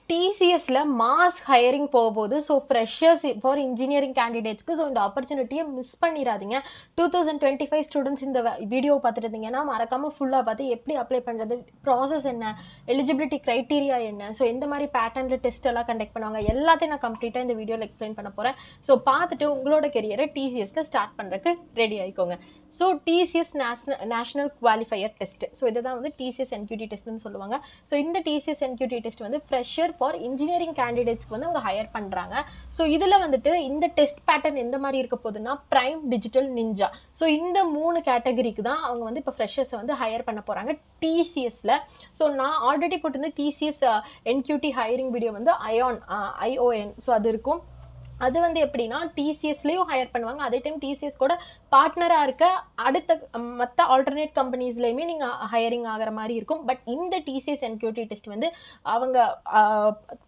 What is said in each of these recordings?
டிசிஎஸ்ல mass hiring போகும்போது so freshers for engineering கேண்டிடேட்ஸ்க்கு so இந்த ஆப்பர்ச்சுனிட்டியை மிஸ் பண்ணிடாதீங்க. 2025 ஸ்டூடெண்ட்ஸ் இந்த வீடியோ பார்த்துட்டு இருந்தீங்கன்னா மறக்காமல் ஃபுல்லாக பார்த்து எப்படி அப்ளை பண்ணுறது, ப்ராசஸ் என்ன, எலிஜிபிலிட்டி க்ரைட்டீரியா என்ன, ஸோ எந்த மாதிரி பேட்டர்னில் டெஸ்ட் எல்லாம் கண்டக்ட் பண்ணுவாங்க எல்லாத்தையும் நான் கம்ப்ளீட்டாக இந்த வீடியோவில் எக்ஸ்பிளைன் பண்ண போகிறேன். ஸோ பார்த்துட்டு உங்களோட கெரியரை டிசிஎஸ்ல ஸ்டார்ட் பண்ணுறதுக்கு ரெடி ஆகிக்கோங்க. So TCS national qualifier test, so இதை தான் வந்து டிசிஎஸ் என்கியூடி டெஸ்ட்னு சொல்லுவாங்க. ஸோ இந்த டிசிஎஸ் என்கியூடி டெஸ்ட் வந்து ஃப்ரெஷர் ஃபார் இன்ஜினியரிங் கேண்டிடேட்ஸ்க்கு வந்து அவங்க ஹையர் பண்ணுறாங்க. ஸோ இதில் வந்துட்டு இந்த டெஸ்ட் பேட்டர்ன் எந்த மாதிரி இருக்க போகுதுன்னா பிரைம், டிஜிட்டல், நிஞ்சா, ஸோ இந்த 3 கேட்டகரிக்கு தான் அவங்க வந்து இப்போ ஃப்ரெஷர்ஸை வந்து ஹையர் பண்ண போகிறாங்க டிசிஎஸ்ல. ஸோ நான் ஆல்ரெடி போட்டிருந்த டிசிஎஸ் என்கியூடி ஹையரிங் வீடியோ வந்து ION, ஸோ அது இருக்கும். அது வந்து எப்படின்னா டிசிஎஸ்லேயும் ஹையர் பண்ணுவாங்க, அதே டைம் டிசிஎஸ் கூட பார்ட்னராக இருக்க அடுத்த மற்ற ஆல்டர்னேட் கம்பெனிஸ்லேயுமே நீங்கள் ஹையரிங் ஆகிற மாதிரி இருக்கும். பட் இந்த டிசிஎஸ் என்கியூடி டெஸ்ட் வந்து அவங்க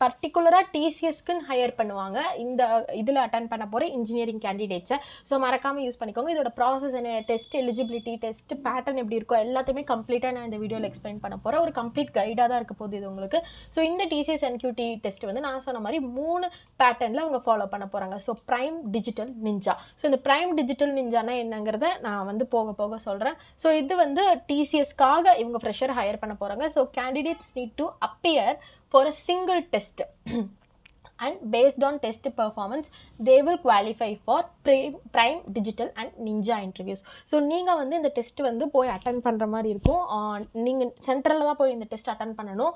பர்டிகுலராக டிசிஎஸ்க்குன்னு ஹையர் பண்ணுவாங்க இந்த இதில் அட்டன் பண்ண போகிற இன்ஜினியரிங் கேண்டிடேட்ஸை. ஸோ மறக்காமல் யூஸ் பண்ணிக்கோங்க. இதோட ப்ராசஸ் என்ன, டெஸ்ட் எலிஜிபிலிட்டி, டெஸ்ட் பேட்டர்ன் எப்படி இருக்கோ எல்லாத்தையுமே கம்ப்ளீட்டாக நான் இந்த வீடியோவில் எக்ஸ்பிளைன் பண்ண போகிறேன். ஒரு கம்ப்ளீட் கைடாக தான் இருக்க போகுது இது உங்களுக்கு. ஸோ இந்த டிசிஎஸ் என்கியூடி டெஸ்ட் வந்து நான் சொன்ன மாதிரி 3 பேட்டர்னில் அவங்க ஃபாலோ பண்ண போகிறாங்க. So prime, digital, ninja. So இந்த பிரைம், டிஜிட்டல், நிஞ்சானா என்னங்கிறத நான் வந்து போக போக சொல்கிறேன். ஸோ இது வந்து டிசிஎஸ்க்காக இவங்க ஃப்ரெஷர் ஹையர் பண்ண போகிறாங்க. So candidates need to appear for a single test and based on test performance they will qualify for prime, digital and ninja interviews. So நீங்கள் வந்து இந்த டெஸ்ட் வந்து போய் அட்டன் பண்ணுற மாதிரி இருக்கும். நீங்கள் சென்டரில் தான் போய் இந்த டெஸ்ட் அட்டன் பண்ணணும்.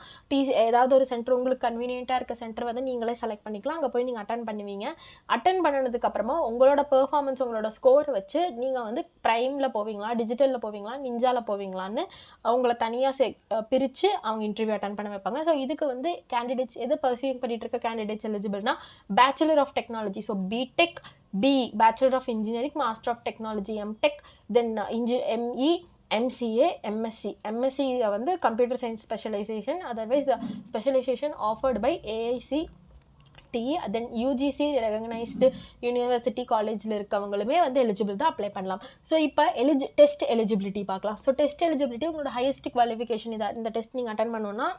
ஏதாவது ஒரு சென்டர் உங்களுக்கு கன்வீனியண்ட்டாக இருக்க சென்டர் வந்து நீங்களே செலக்ட் பண்ணிக்கலாம். அங்கே போய் நீங்கள் அட்டன் பண்ணுவீங்க. அட்டன் பண்ணதுக்கப்புறமா உங்களோட பெர்ஃபார்மன்ஸ், உங்களோட ஸ்கோர் வச்சு நீங்கள் வந்து ப்ரைமில் போவீங்களா, டிஜிட்டலில் போவீங்களா, நிஞ்சாவில் போவீங்களான்னு அவங்கள தனியாக பிரித்து அவங்க இன்டர்வியூ அட்டன் பண்ண வைப்பாங்க. ஸோ இதுக்கு வந்து கேண்டிடேட்ஸ் எது பர்சியூங் பண்ணிட்டு இருக்க கேண்டிடேட்ஸ் எலிஜிபிள்னா bachelor of technology, so BTech, bachelor of engineering, master of technology, MTech, then ME, MCA, MSc வந்து computer science specialisation, otherwise specialisation offered by AICTE, then UGC recognised university காலேஜில் இருக்கவங்களுமே வந்து eligible தான் apply பண்ணலாம். So இப்போ test eligibility பார்க்கலாம். So test eligibility உங்களோட highest qualification இதாக இந்த டெஸ்ட் நீங்கள் அட்டன் பண்ணணுன்னா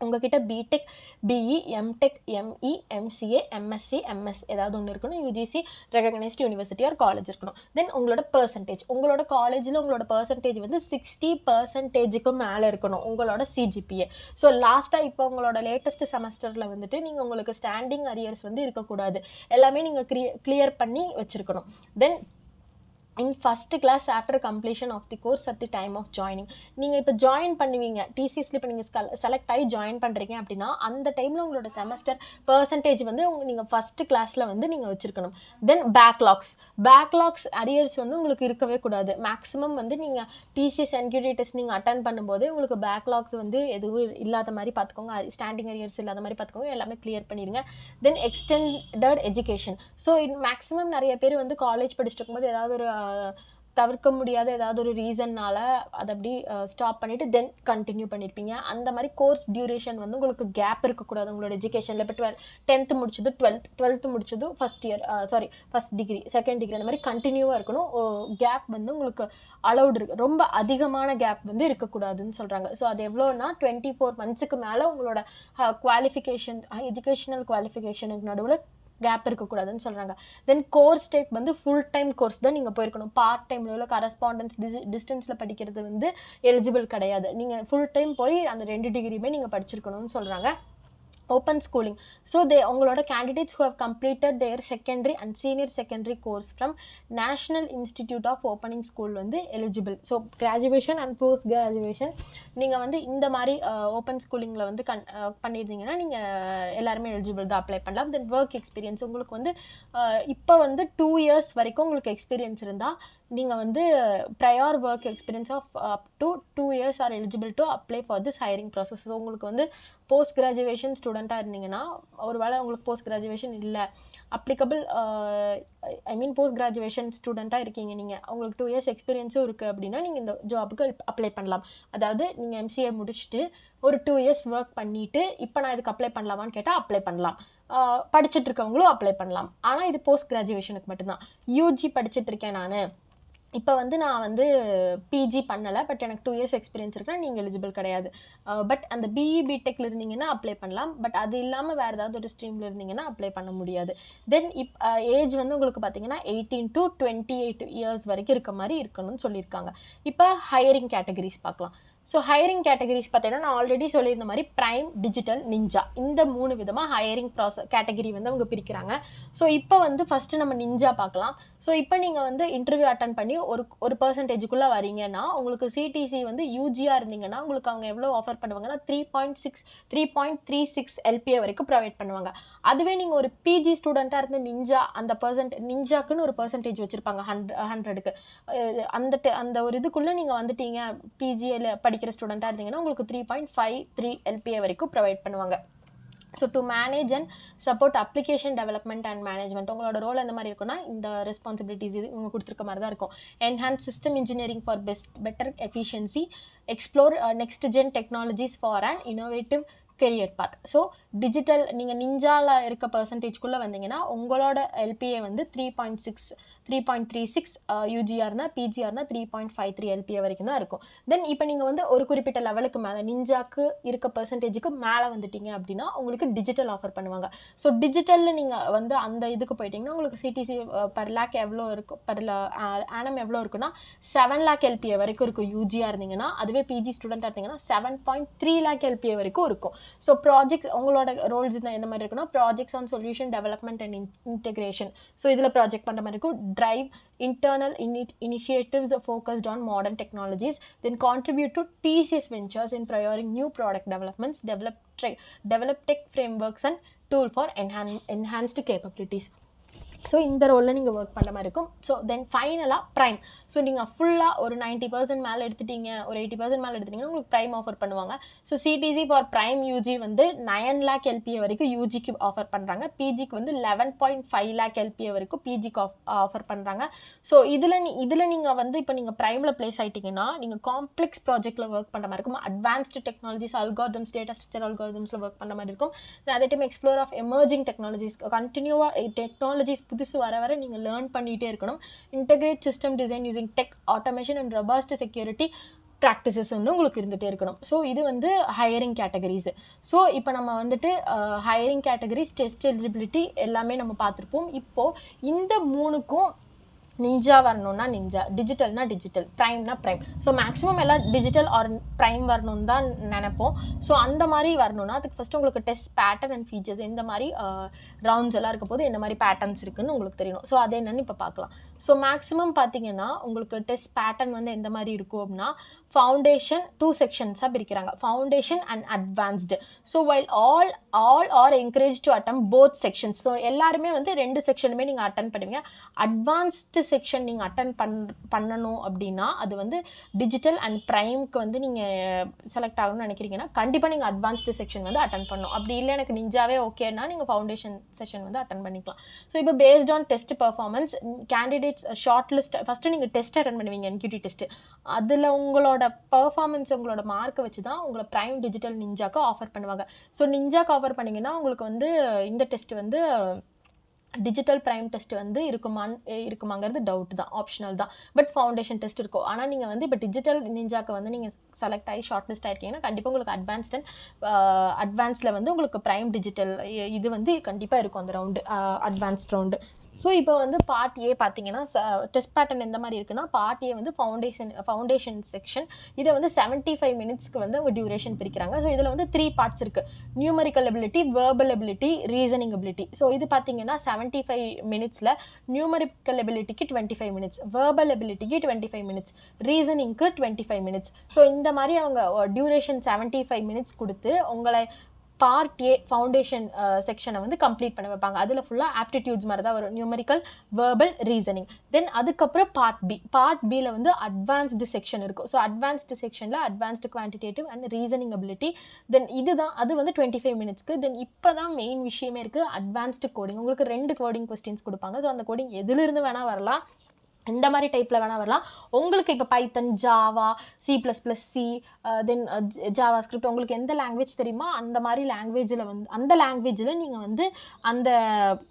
உங்ககிட்ட BTech, BE, MTech, ME, MCA, MSc, MS ஏதாவது ஒன்று இருக்கணும். UGC recognised university R college இருக்கணும். தென் உங்களோட பர்சன்டேஜ், உங்களோட காலேஜில் உங்களோட பர்சன்டேஜ் வந்து 60% மேலே இருக்கணும் உங்களோட CGPA. ஸோ லாஸ்ட்டாக இப்போ உங்களோட லேட்டஸ்ட் செமஸ்டரில் வந்துட்டு நீங்கள் உங்களுக்கு ஸ்டாண்டிங் அரியர்ஸ் வந்து இருக்கக்கூடாது, எல்லாமே நீங்கள் கிளியர் பண்ணி வச்சுருக்கணும். தென் in first class after completion of the course at the time of joining. நீங்கள் இப்போ ஜாயின் பண்ணுவீங்க டிசிஎஸ்ல, இப்போ நீங்கள் செலக்ட் ஆகி ஜாயின் பண்ணுறீங்க அப்படின்னா அந்த டைமில் உங்களோட செமஸ்டர் பர்சன்டேஜ் வந்து நீங்கள் ஃபஸ்ட்டு கிளாஸில் வந்து நீங்கள் வச்சுருக்கணும். தென் பேக்லாக்ஸ் அரியர்ஸ் வந்து உங்களுக்கு இருக்கவே கூடாது. மேக்ஸிமம் வந்து நீங்கள் டிசிஎஸ் என்கியூடி டெஸ்ட் நீங்கள் அட்டன் பண்ணும்போது உங்களுக்கு பேக்லாக்ஸ் வந்து எதுவும் இல்லாத மாதிரி பார்த்துக்கோங்க, ஸ்டாண்டிங் அரியர்ஸ் இல்லாத மாதிரி பார்த்துக்கோங்க, எல்லாமே கிளியர் பண்ணிடுங்க. தென் எக்ஸ்டெண்டட் எஜுகேஷன், ஸோ மேக்ஸிமம் நிறைய பேர் வந்து காலேஜ் படிச்சுட்டு இருக்கும்போது ஏதாவது ஒரு தவிர்க்க முடியாத ஏதாவது ஒரு ரீசன்னால அதை அப்படி ஸ்டாப் பண்ணிவிட்டு தென் கண்டினியூ பண்ணியிருப்பீங்க. அந்த மாதிரி கோர்ஸ் டியூரேஷன் வந்து உங்களுக்கு கேப் இருக்கக்கூடாது உங்களோட எஜுகேஷனில். இப்போ 10th முடிச்சது 12th முடிச்சது ஃபஸ்ட் டிகிரி, செகண்ட் டிகிரி, அந்த மாதிரி கண்டினியூவாக இருக்கணும். கேப் வந்து உங்களுக்கு அலௌட் இருக்குது, ரொம்ப அதிகமான கேப் வந்து இருக்கக்கூடாதுன்னு சொல்கிறாங்க. ஸோ அது எவ்வளோன்னா 24 months மேலே உங்களோட குவாலிஃபிகேஷன், எஜுகேஷனல் குவாலிஃபிகேஷனுக்கு நடுவில் கேப் இருக்கக்கூடாதுன்னு சொல்கிறாங்க. தென் கோர்ஸ் டைப் வந்து ஃபுல் டைம் கோர்ஸ் தான் நீங்கள் போயிருக்கணும். பார்ட் டைமில் உள்ள கரஸ்பாண்டன்ஸ் டிஸ்டன்ஸில் படிக்கிறது வந்து எலிஜிபிள் கிடையாது. நீங்கள் ஃபுல் டைம் போய் அந்த 2 டிகிரியுமே நீங்கள் படிச்சிருக்கணும்னு சொல்கிறாங்க. ஓப்பன் ஸ்கூலிங், ஸோ உங்களோட candidates who have completed their secondary and senior secondary course from national institute of opening school வந்து eligible. So graduation and post graduation நீங்கள் வந்து இந்த மாதிரி ஓப்பன் ஸ்கூலிங்கில் வந்து பண்ணியிருந்தீங்கன்னா நீங்கள் எல்லாருமே எலிஜிபிள் தான் அப்ளை பண்ணலாம். தென் ஒர்க் எக்ஸ்பீரியன்ஸ் உங்களுக்கு வந்து இப்போ வந்து 2 years வரைக்கும் உங்களுக்கு எக்ஸ்பீரியன்ஸ் இருந்தால் நீங்கள் வந்து prior work experience of up to 2 years are eligible to apply for this hiring process. So உங்களுக்கு வந்து போஸ்ட் கிராஜுவேஷன் ஸ்டூடெண்ட்டாக இருந்தீங்கன்னா, ஒரு வேளை உங்களுக்கு போஸ்ட் கிராஜுவேஷன் இல்லை அப்ளிகபிள், போஸ்ட் கிராஜுவேஷன் ஸ்டூடெண்ட்டாக இருக்கீங்க, நீங்கள் உங்களுக்கு 2 years எக்ஸ்பீரியன்ஸும் இருக்குது அப்படின்னா நீங்கள் இந்த ஜாபுக்கு அப்ளை பண்ணலாம். அதாவது நீங்கள் MCA முடிச்சுட்டு ஒரு 2 years ஒர்க் பண்ணிவிட்டு இப்போ நான் இதுக்கு அப்ளை பண்ணலாமான்னு கேட்டால் அப்ளை பண்ணலாம். படிச்சுட்டு இருக்கவங்களும் அப்ளை பண்ணலாம். ஆனால் இது போஸ்ட் கிராஜுவேஷனுக்கு மட்டும்தான். UG படிச்சுட்டு இருக்கேன் நான், இப்போ வந்து நான் வந்து பிஜி பண்ணலை, பட் எனக்கு 2 இயர்ஸ் எக்ஸ்பீரியன்ஸ் இருக்குன்னா நீங்கள் எலிஜிபிள் கிடையாது. பட் அந்த பிஇ பிடெக்கில் இருந்தீங்கன்னா அப்ளை பண்ணலாம். பட் அது இல்லாமல் வேறு ஏதாவது ஒரு ஸ்ட்ரீமில் இருந்தீங்கன்னா அப்ளை பண்ண முடியாது. தென் ஏஜ் வந்து உங்களுக்கு பார்த்தீங்கன்னா 18 to 28 இயர்ஸ் வரைக்கும் இருக்க மாதிரி இருக்கணும்னு சொல்லியிருக்காங்க. இப்போ ஹையரிங் கேட்டகரிஸ் பார்க்கலாம். ஸோ ஹையரிங் கேட்டகரிஸ் பார்த்தீங்கன்னா நான் ஆல்ரெடி சொல்லியிருந்த மாதிரி ப்ரைம், டிஜிட்டல், நிஞ்சா இந்த 3 விதமாக ஹையரிங் கேட்டகரி வந்து அவங்க பிரிக்கிறாங்க. ஸோ இப்போ வந்து ஃபஸ்ட்டு நம்ம நிஞ்சா பார்க்கலாம். ஸோ இப்போ நீங்கள் வந்து இன்டர்வியூ அட்டன் பண்ணி ஒரு பர்சன்டேஜுக்குள்ளே வரீங்கன்னா உங்களுக்கு சிடிசி வந்து யூஜியாக இருந்தீங்கன்னா உங்களுக்கு அவங்க எவ்வளோ ஆஃபர் பண்ணுவாங்கன்னா 3.36 எல்பிஏ வரைக்கும் ப்ரொவைட் பண்ணுவாங்க. அதுவே நீங்கள் ஒரு பிஜி ஸ்டூடெண்ட்டாக இருந்து நிஞ்சா நிஞ்சாக்குன்னு ஒரு பர்சன்டேஜ் வச்சுருப்பாங்க 100க்கு. அந்த ஒரு இதுக்குள்ளே நீங்கள் வந்துட்டீங்க பிஜியில் படிக்கிற ஸ்டூடெண்ட்டாக இருந்தீங்கன்னா உங்களுக்கு 3.53 எல்பிஏ வரைக்கும் ப்ரொவைட் பண்ணுவாங்க. So to manage and support application development and management உங்களோட ரோல் எந்த மாதிரி இருக்குன்னா இந்த ரெஸ்பான்சிபிலிட்டிஸ் இது இவங்க கொடுத்துருக்க மாதிரி தான் இருக்கும். Enhance system engineering for better efficiency, explore next gen technologies for and innovative career path. So digital நீங்கள் நிஞ்சாவில் இருக்க பர்சன்டேஜ்குள்ளே வந்தீங்கன்னா உங்களோட எல்பிஏ வந்து 3.36 யூஜியாக இருந்தால், பிஜியாக இருந்தால் 3.53 எல்பிஏ வரைக்கும் தான் இருக்கும். தென் இப்போ நீங்கள் வந்து ஒரு குறிப்பிட்ட லெவலுக்கு மேலே நிஞ்சாக்கு இருக்க பர்சன்டேஜுக்கு மேலே வந்துட்டீங்க அப்படின்னா உங்களுக்கு டிஜிட்டல் ஆஃபர் பண்ணுவாங்க. ஸோ டிஜிட்டலில் நீங்கள் வந்து அந்த இதுக்கு போயிட்டீங்கன்னா உங்களுக்கு சிடிசி பர் லேக் எவ்வளோ இருக்கும், ஆனம் எவ்வளோ இருக்குன்னா 7 லேக் எல்பிஏ வரைக்கும் இருக்கும் யூஜியாக இருந்தீங்கன்னா. அதுவே பிஜி ஸ்டூடெண்ட்டாக இருந்தீங்கன்னா 7.3 லேக் எல்பிஏ வரைக்கும் இருக்கும். ஸோ ப்ராஜெக்ட்ஸ் உங்களோட ரோல்ஸ் தான் எந்த மாதிரி இருக்குன்னா projects on solution development and integration. So இதில் ப்ராஜெக்ட் பண்ணுற மாதிரி இருக்கும். Drive internal initiatives focused on modern technologies, then contribute to TCS ventures in prioritizing new product developments, develop tech frameworks and tool for enhanced capabilities. So இந்த ரோலில் நீங்கள் work பண்ணுற மாதிரி இருக்கும். ஸோ தென் ஃபைனலாக ப்ரைம். ஸோ நீங்கள் ஃபுல்லாக ஒரு 90% மேலே எடுத்துட்டீங்க, ஒரு 80% மேலே எடுத்துட்டிங்கன்னா உங்களுக்கு ப்ரைம் ஆஃபர் பண்ணுவாங்க. So CTC for prime UG வந்து 9 லேக் எல்பிஏ வரைக்கும் யூஜிக்கு ஆஃபர் பண்ணுறாங்க. பிஜிக்கு வந்து 11.5 லேக் எல்பிஏ வரைக்கும் பிஜிக்கு ஆஃபர் பண்ணுறாங்க. ஸோ இதில் நீங்கள் வந்து இப்போ நீங்கள் ப்ரைமில் ப்ளேஸ் ஆகிட்டிங்கன்னா நீங்கள் காம்ப்ளெக்ஸ் ப்ராஜெக்ட்டில் ஒர்க் பண்ணுற மாதிரி இருக்கும். Advanced technologies, algorithms, data structure அல்காரிதம்ஸில் ஒர்க் பண்ணுற மாதிரி இருக்கும். அதே time explore of emerging technologies, கண்டினியூவாக டெக்னாலஜிஸ் புதுசு வர நீங்கள் லேர்ன் பண்ணிகிட்டே இருக்கணும். Integrate system design using tech automation and robust security practices வந்து உங்களுக்கு இருந்துகிட்டே இருக்கணும். ஸோ இது வந்து ஹையரிங் கேட்டகரிஸ். ஸோ இப்போ நம்ம வந்துட்டு ஹையரிங் கேட்டகரிஸ், டெஸ்ட் எலிஜிபிலிட்டி எல்லாமே நம்ம பார்த்துருப்போம். இப்போது இந்த 3க்கும் நிஞ்சா வரணும்னா நிஞ்சா, டிஜிட்டல்னா டிஜிட்டல், ப்ரைம்னா ப்ரைம். ஸோ மேக்ஸிமம் எல்லாம் டிஜிட்டல் ஆர் ப்ரைம் வரணும்னு தான் நினைப்போம். ஸோ அந்த மாதிரி வரணும்னா அதுக்கு ஃபஸ்ட்டு உங்களுக்கு டெஸ்ட் பேட்டர்ன் அண்ட் ஃபீச்சர்ஸ் எந்த மாதிரி ரவுண்ட்ஸ் எல்லாம் இருக்க போது என்ன மாதிரி பேட்டர்ன்ஸ் இருக்குன்னு உங்களுக்கு தெரியணும். ஸோ அது என்னன்னு இப்போ பார்க்கலாம். ஸோ மேக்ஸிமம் பார்த்தீங்கன்னா உங்களுக்கு டெஸ்ட் பேட்டர்ன் வந்து எந்த மாதிரி இருக்கும் அப்படின்னா ஃபவுண்டேஷன் 2 செக்ஷன்ஸாக பிரிக்கிறாங்க, foundation and advanced. So while all are encourage to attempt both sections. So எல்லாருமே வந்து 2 செக்ஷனுமே நீங்கள் அட்டன் பண்ணுவீங்க. அட்வான்ஸ்டு செக்ஷன் நீங்கள் அட்டன் பண்ணணும் அப்படின்னா அது வந்து டிஜிட்டல் அண்ட் ப்ரைம்க்கு வந்து நீங்கள் செலக்ட் ஆகணும்னு நினைக்கிறீங்கன்னா கண்டிப்பாக நீங்கள் அட்வான்ஸ்டு செக்ஷன் வந்து அட்டன் பண்ணணும். அப்படி இல்லை எனக்கு நிஞ்சாவே ஓகேன்னா நீங்கள் ஃபவுண்டேஷன் செக்ஷன் வந்து அட்டன் பண்ணிக்கலாம். ஸோ இப்போ based an test performance candidates short list first நீங்கள் டெஸ்ட் அட்டன் பண்ணுவீங்க, என்கியூடி டெஸ்ட்டு. அதில் உங்களோட பர்ஃபார்மன்ஸ் உங்களோட மார்க்கை வச்சு தான் உங்களை ப்ரைம், டிஜிட்டல், நிஞ்சாக்கு ஆஃபர் பண்ணுவாங்க. ஸோ நிஞ்சாக்கு ஆஃபர் பண்ணிங்கன்னா உங்களுக்கு வந்து இந்த டெஸ்ட் வந்து டிஜிட்டல் ப்ரைம் டெஸ்ட் வந்து இருக்குமாங்கிறது டவுட் தான், ஆப்ஷனல் தான். பட் ஃபவுண்டேஷன் டெஸ்ட் இருக்கும். ஆனால் நீங்கள் வந்து இப்போ டிஜிட்டல் நிஞ்சாக்கு வந்து நீங்கள் செலக்ட் ஆகி ஷார்ட் லிஸ்ட் ஆகிருக்கீங்கன்னா கண்டிப்பாக உங்களுக்கு அட்வான்ஸில் வந்து உங்களுக்கு ப்ரைம், டிஜிட்டல் இது வந்து கண்டிப்பாக இருக்கும் அந்த ரவுண்டு, அட்வான்ஸ்ட் ரவுண்டு. ஸோ இப்போ வந்து பார்ட் ஏ பார்த்தீங்கன்னா டெஸ்ட் பேட்டர்ன் எந்த மாதிரி இருக்குன்னா பார்ட் ஏ வந்து ஃபவுண்டேஷன் செக்ஷன். இதை வந்து 75 மினிட்ஸ்க்கு வந்து அவங்க டியூரேஷன் பிரிக்கிறாங்க. ஸோ இதில் வந்து 3 பார்ட்ஸ் இருக்குது. Numerical ability, verbal ability, reasoning ability. So இது பார்த்தீங்கன்னா 75 மினிட்ஸில் நியூமரிக்கல் எபிலிட்டிக்கு 25 மினிட்ஸ், வெர்பல் எபிலிட்டிக்கு 25 மினிட்ஸ், ரீசனிங்க்கு 25 மினிட்ஸ். ஸோ இந்த மாதிரி அவங்க டியூரேஷன் 75 மினிட்ஸ் கொடுத்து உங்களை பார்ட் ஏ ஃபவுண்டேஷன் செக்ஷனை வந்து கம்ப்ளீட் பண்ண வைப்பாங்க. அதில் ஃபுல்லாக ஆப்டிடியூட்ஸ் மாதிரி தான் வரும், நியூமரிக்கல், வெர்பல், ரீசனிங். தென் அதுக்கப்புறம் பார்ட் பியில் வந்து அட்வான்ஸ்டு செக்ஷன் இருக்கும். ஸோ அட்வான்ஸ்டு செக்ஷனில் advanced quantitative and reasoning ability. Then அது வந்து 25 மினிட்ஸ்க்கு. தென் இப்போ தான் மெயின் விஷயமே இருக்குது, அட்வான்ஸ்டு கோடிங். உங்களுக்கு 2 கோடிங் கொஸ்டின்ஸ் கொடுப்பாங்க. ஸோ அந்த கோடிங் எதிலிருந்து வேணால் வரலாம். இந்த மாதிரி டைப்பில் வேணால் வரலாம். உங்களுக்கு இப்போ பைத்தன், ஜாவா, C++, தென் ஜாவா ஸ்கிரிப்ட் உங்களுக்கு எந்த லாங்குவேஜ் தெரியுமோ அந்த மாதிரி லாங்குவேஜில் வந்து அந்த லாங்குவேஜில் நீங்கள் வந்து அந்த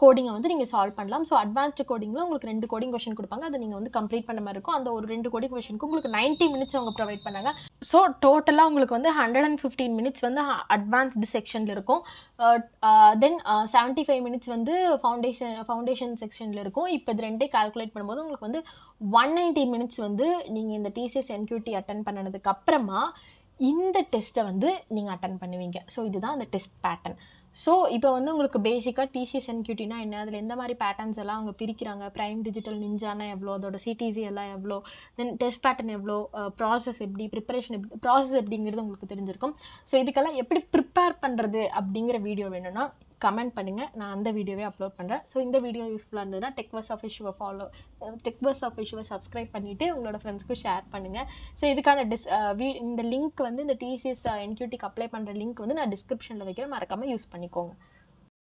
கோடிங்கை வந்து நீங்கள் சால்வ் பண்ணலாம். ஸோ அட்வான்ஸ்டு கோடிங்கில் உங்களுக்கு 2 கோடிங் கொஷின் கொடுப்பாங்க. அதை நீங்கள் வந்து கம்ப்ளீட் பண்ண மாதிரி இருக்கும். அந்த ஒரு 2 கோடிங் கொஷினுக்கு உங்களுக்கு 90 மினிட்ஸ் அவங்க ப்ரொவைட் பண்ணாங்க. ஸோ டோட்டலாக உங்களுக்கு வந்து 115 மினிட்ஸ் வந்து அட்வான்ஸ்டு செக்ஷனில் இருக்கும். தென் 75 மினிட்ஸ் வந்து ஃபவுண்டேஷன் செக்ஷனில் இருக்கும். இப்போ இது 2 கால்குலேட் பண்ணும்போது உங்களுக்கு வந்து 190 மினிட்ஸ் வந்து நீங்கள் இந்த டிசிஎஸ் என்கியூடி அட்டன் பண்ணதுக்கு அப்புறமா இந்த டெஸ்ட்டை வந்து நீங்கள் அட்டன் பண்ணுவீங்க. ஸோ இதுதான் அந்த டெஸ்ட் பேட்டர்ன். ஸோ இப்போ வந்து உங்களுக்கு பேசிக்காக டிசிஎஸ் என்கியூட்டினா என்ன, அதில் எந்த மாதிரி பேட்டர்ன்ஸ் எல்லாம் அவங்க பிரிக்கிறாங்க, ப்ரைம் டிஜிட்டல் நிஞ்சானா எவ்வளோ, அதோட சிடிசி எல்லாம் எவ்வளோ, தென் டெஸ்ட் பேட்டர்ன் எவ்வளோ, ப்ராசஸ் எப்படி, ப்ரிப்பரேஷன் எப்படி, ப்ராசஸ் எப்படிங்கிறது உங்களுக்கு தெரிஞ்சிருக்கும். ஸோ இதுக்கெல்லாம் எப்படி ப்ரிப்பேர் பண்ணுறது அப்படிங்கிற வீடியோ வேணும்னா கமெண்ட் பண்ணுங்கள், நான் அந்த வீடியோவே அப்லோட் பண்ணுறேன். ஸோ இந்த வீடியோ யூஸ்ஃபுல்லாக இருந்ததுன்னா டெக்வர்ஸ் ஆஃப் இஷ்யூவை சப்ஸ்கிரைப் பண்ணிவிட்டு உங்களோட ஃப்ரெண்ட்ஸ்க்கு ஷேர் பண்ணுங்கள். ஸோ இதுக்கான இந்த லிங்க் வந்து இந்த டிசிஎஸ் என்கியூடிக்கு அப்ளை பண்ணுற லிங்க் வந்து நான் டிஸ்கிரிப்ஷனில் வைக்கிறேன், மறக்காமல் யூஸ் பண்ணிக்கோங்க.